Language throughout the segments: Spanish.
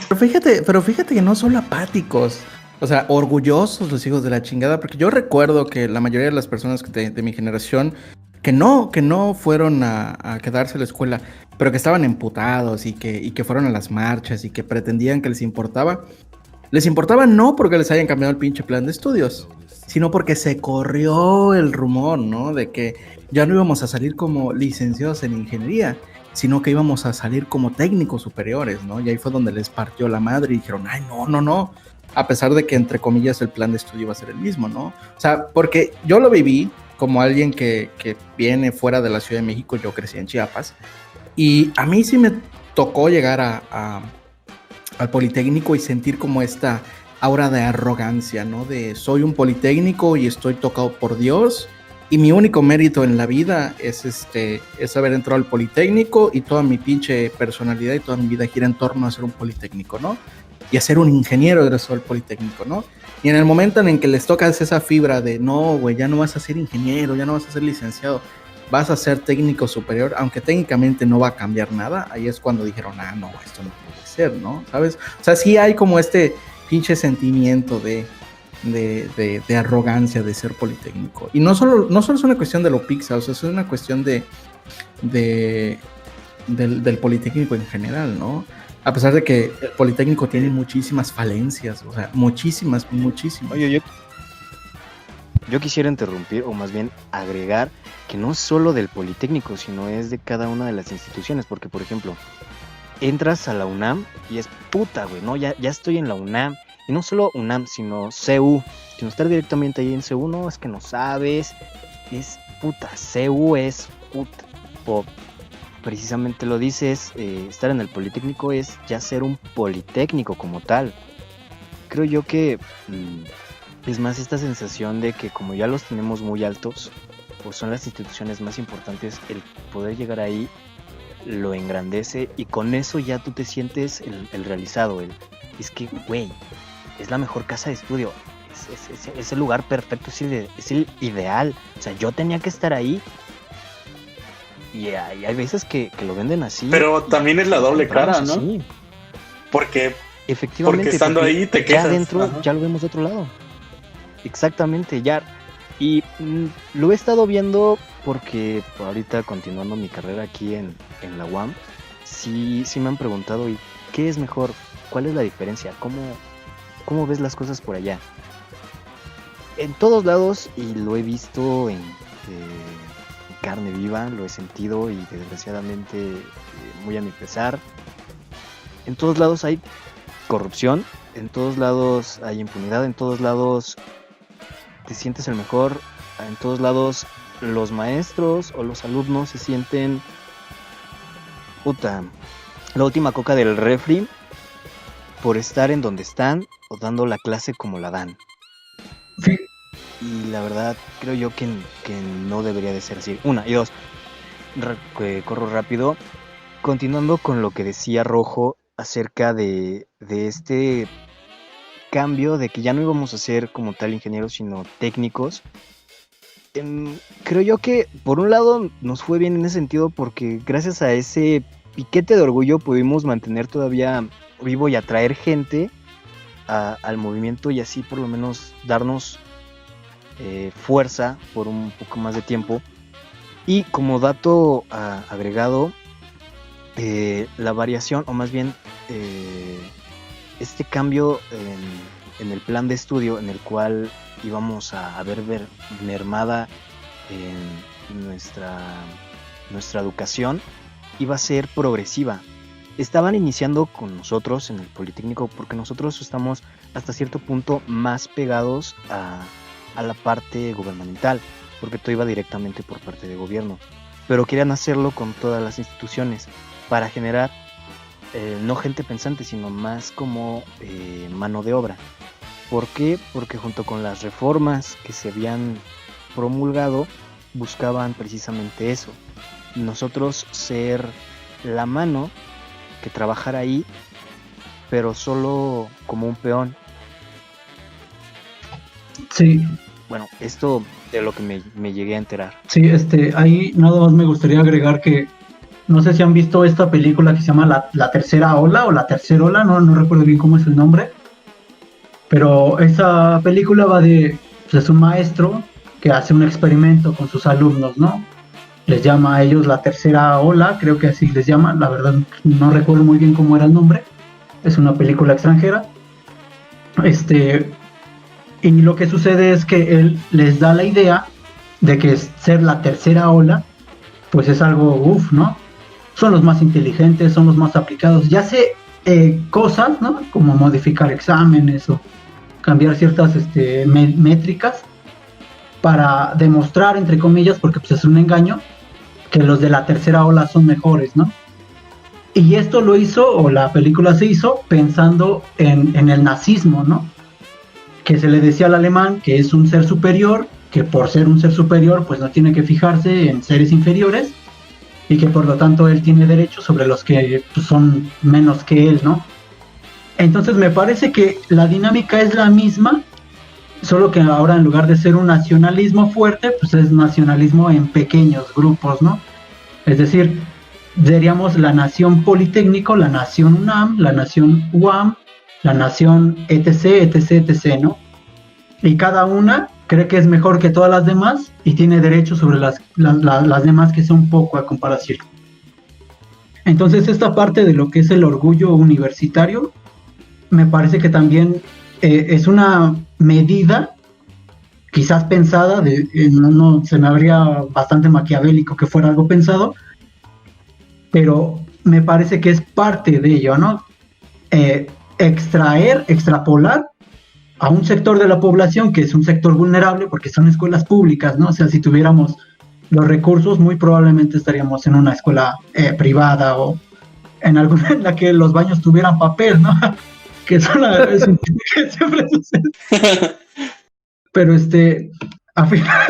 Pero fíjate que no solo apáticos, o sea, orgullosos los hijos de la chingada, porque yo recuerdo que la mayoría de las personas de mi generación que no fueron a quedarse a la escuela, pero que estaban emputados y que fueron a las marchas y que pretendían que les importaba no porque les hayan cambiado el pinche plan de estudios, sino porque se corrió el rumor, ¿no? De que ya no íbamos a salir como licenciados en ingeniería, sino que íbamos a salir como técnicos superiores, ¿no? Y ahí fue donde les partió la madre y dijeron, ay, no, no, no. A pesar de que, entre comillas, el plan de estudio iba a ser el mismo, ¿no? O sea, porque yo lo viví como alguien que viene fuera de la Ciudad de México, yo crecí en Chiapas, y a mí sí me tocó llegar al Politécnico y sentir como esta aura de arrogancia, ¿no? De soy un Politécnico y estoy tocado por Dios y mi único mérito en la vida es haber entrado al Politécnico y toda mi pinche personalidad y toda mi vida gira en torno a ser un Politécnico, ¿no? Y a ser un ingeniero egresado del Politécnico, ¿no? Y en el momento en el que les tocas esa fibra de no, güey, ya no vas a ser ingeniero, ya no vas a ser licenciado, vas a ser técnico superior, aunque técnicamente no va a cambiar nada, ahí es cuando dijeron, ah, no, esto no puede ser, ¿no? ¿Sabes? O sea, sí hay como este pinche sentimiento de arrogancia de ser politécnico. Y no solo es una cuestión de lo Pixar, o sea, es una cuestión de del Politécnico en general, ¿no? A pesar de que el Politécnico tiene muchísimas falencias, o sea, muchísimas, muchísimas. Oye, yo quisiera interrumpir, o más bien agregar, que no solo del Politécnico, sino es de cada una de las instituciones, porque por ejemplo, entras a la UNAM y es puta, güey, ¿no? Ya estoy en la UNAM, y no solo UNAM, sino CU, sino estar directamente ahí en CU, no, es que no sabes, es puta, CU es puta, precisamente lo dices, estar en el Politécnico es ya ser un Politécnico como tal. Creo yo que es más esta sensación de que como ya los tenemos muy altos, pues son las instituciones más importantes, el poder llegar ahí lo engrandece y con eso ya tú te sientes el realizado, es que, güey, es la mejor casa de estudio, es el lugar perfecto, es el ideal, o sea, yo tenía que estar ahí y hay veces que lo venden así. Pero también es la doble cara, ¿no? Sí. Porque Efectivamente, estando ahí te quejas. Ya adentro Ajá. ya lo vemos de otro lado. Exactamente, ya. Y lo he estado viendo porque ahorita continuando mi carrera aquí en la UAM, sí me han preguntado, ¿y qué es mejor? ¿Cuál es la diferencia? ¿Cómo ves las cosas por allá? En todos lados, y lo he visto en carne viva, lo he sentido y desgraciadamente muy a mi pesar, en todos lados hay corrupción, en todos lados hay impunidad, en todos lados te sientes el mejor, en todos lados los maestros o los alumnos se sienten puta, la última coca del refri por estar en donde están o dando la clase como la dan. Sí. Y la verdad creo yo que no debería de ser así. Una y dos, corro rápido, continuando con lo que decía Rojo acerca de este cambio de que ya no íbamos a ser como tal ingenieros sino técnicos. Creo yo que por un lado nos fue bien en ese sentido porque gracias a ese piquete de orgullo pudimos mantener todavía vivo y atraer gente al movimiento y así por lo menos darnos fuerza por un poco más de tiempo. Y como dato agregado, la variación o más bien este cambio en el plan de estudio en el cual íbamos a ver mermada en nuestra educación iba a ser progresiva. Estaban iniciando con nosotros en el Politécnico porque nosotros estamos hasta cierto punto más pegados a la parte gubernamental, porque todo iba directamente por parte de gobierno, pero querían hacerlo con todas las instituciones para generar no gente pensante, sino más como mano de obra. ¿Por qué? Porque junto con las reformas que se habían promulgado, buscaban precisamente eso. Nosotros ser la mano que trabajara ahí, pero solo como un peón. Sí. Bueno, esto de lo que me llegué a enterar. Sí, ahí nada más me gustaría agregar que No sé si han visto esta película que se llama La Tercera Ola o La Tercera Ola, no recuerdo bien cómo es el nombre, pero esa película va de, pues es un maestro que hace un experimento con sus alumnos, ¿no? Les llama a ellos La Tercera Ola, creo que así les llama, la verdad no recuerdo muy bien cómo era el nombre, es una película extranjera, y lo que sucede es que él les da la idea de que ser la tercera ola, pues es algo uff, ¿no? Son los más inteligentes, son los más aplicados, ya sé cosas, ¿no? Como modificar exámenes o cambiar ciertas métricas para demostrar, entre comillas, porque pues es un engaño, que los de la tercera ola son mejores, ¿no? Y esto lo hizo, o la película se hizo, pensando en el nazismo, ¿no? Que se le decía al alemán que es un ser superior, que por ser un ser superior, pues no tiene que fijarse en seres inferiores, y que por lo tanto él tiene derechos sobre los que pues, son menos que él, ¿no? Entonces me parece que la dinámica es la misma, solo que ahora en lugar de ser un nacionalismo fuerte, pues es nacionalismo en pequeños grupos, ¿no? Es decir, diríamos la nación Politécnico, la nación UNAM, la nación UAM, la nación etc, etc, etc, ¿no? Y cada una cree que es mejor que todas las demás y tiene derechos sobre las demás que son poco a comparación. Entonces esta parte de lo que es el orgullo universitario me parece que también es una medida quizás pensada, no se me habría bastante maquiavélico que fuera algo pensado, pero me parece que es parte de ello, ¿no? Extrapolar a un sector de la población que es un sector vulnerable porque son escuelas públicas, ¿no? O sea, si tuviéramos los recursos, muy probablemente estaríamos en una escuela privada o en alguna en la que los baños tuvieran papel, ¿no? Que es un que siempre sucede. Pero a final...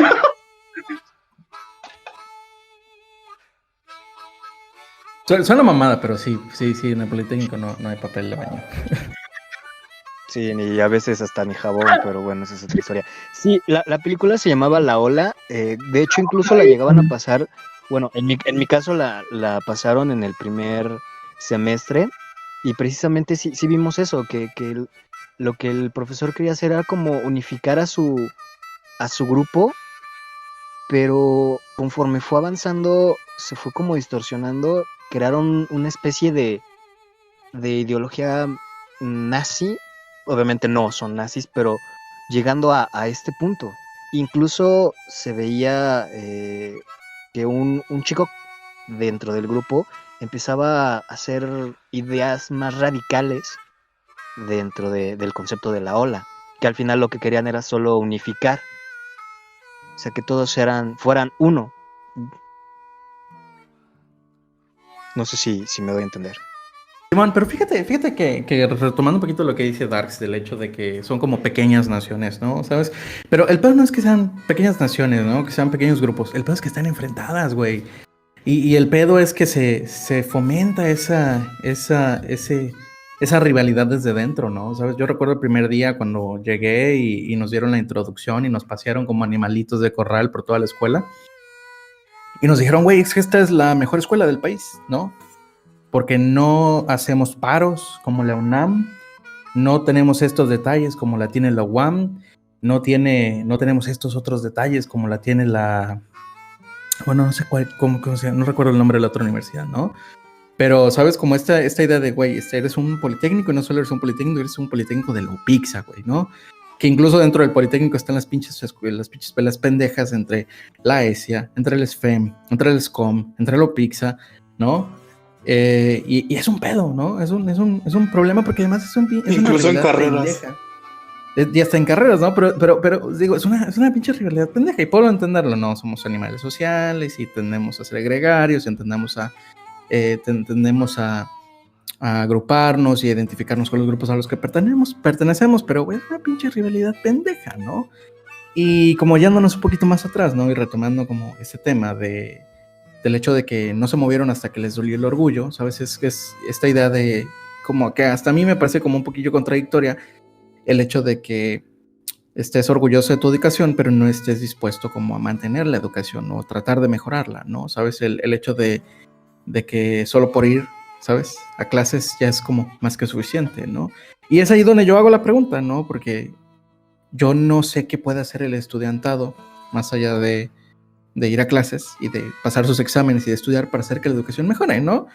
Suena mamada, pero sí, en el Politécnico no hay papel de baño. Sí, ni a veces hasta ni jabón, pero bueno, esa es otra historia. Sí, la película se llamaba La Ola, de hecho incluso la llegaban a pasar, bueno, en mi caso la pasaron en el primer semestre y precisamente sí vimos eso, que lo que el profesor quería hacer era como unificar a su grupo, pero conforme fue avanzando se fue como distorsionando, crearon una especie de ideología nazi. Obviamente no son nazis, pero llegando a este punto. Incluso se veía que un chico dentro del grupo empezaba a hacer ideas más radicales dentro del concepto de la ola, que al final lo que querían era solo unificar, o sea, que todos fueran uno. No sé si me doy a entender. Simón, pero fíjate que retomando un poquito lo que dice Darks del hecho de que son como pequeñas naciones, ¿no? ¿Sabes? Pero el peor no es que sean pequeñas naciones, ¿no? Que sean pequeños grupos. El peor es que están enfrentadas, güey. Y el pedo es que se fomenta esa rivalidad desde dentro, ¿no? ¿Sabes? Yo recuerdo el primer día cuando llegué y nos dieron la introducción y nos pasearon como animalitos de corral por toda la escuela. Y nos dijeron, güey, es que esta es la mejor escuela del país, ¿no? Porque no hacemos paros como la UNAM, no tenemos estos detalles como la tiene la UAM, no tenemos estos otros detalles como la tiene la... Bueno, no sé cómo se llama, no recuerdo el nombre de la otra universidad, ¿no? Pero, ¿sabes? Como esta idea de, güey, eres un politécnico y no solo eres un politécnico, eres un politécnico de la UPIXA, güey, ¿no? Que incluso dentro del politécnico están las pinches pelas pendejas entre la ESIA, entre el SFEM, entre el SCOM, entre la UPIXA, ¿no? Y es un pedo, ¿no? Es un problema porque además es incluso en carreras. Ya está en carreras, ¿no? Pero digo, es una pinche rivalidad pendeja y puedo entenderlo, ¿no? Somos animales sociales y tendemos a ser gregarios, tendemos a agruparnos y identificarnos con los grupos a los que pertenecemos, pero güey, es una pinche rivalidad pendeja, ¿no? Y como yéndonos un poquito más atrás, ¿no? Y retomando como ese tema del hecho de que no se movieron hasta que les dolió el orgullo, ¿sabes? Es esta idea de como que hasta a mí me parece como un poquillo contradictoria el hecho de que estés orgulloso de tu educación, pero no estés dispuesto como a mantener la educación o tratar de mejorarla, ¿no? ¿Sabes? El hecho de de que solo por ir, ¿sabes?, a clases ya es como más que suficiente, ¿no? Y es ahí donde yo hago la pregunta, ¿no? Porque yo no sé qué puede hacer el estudiantado más allá de ir a clases y de pasar sus exámenes y de estudiar para hacer que la educación mejore, ¿no?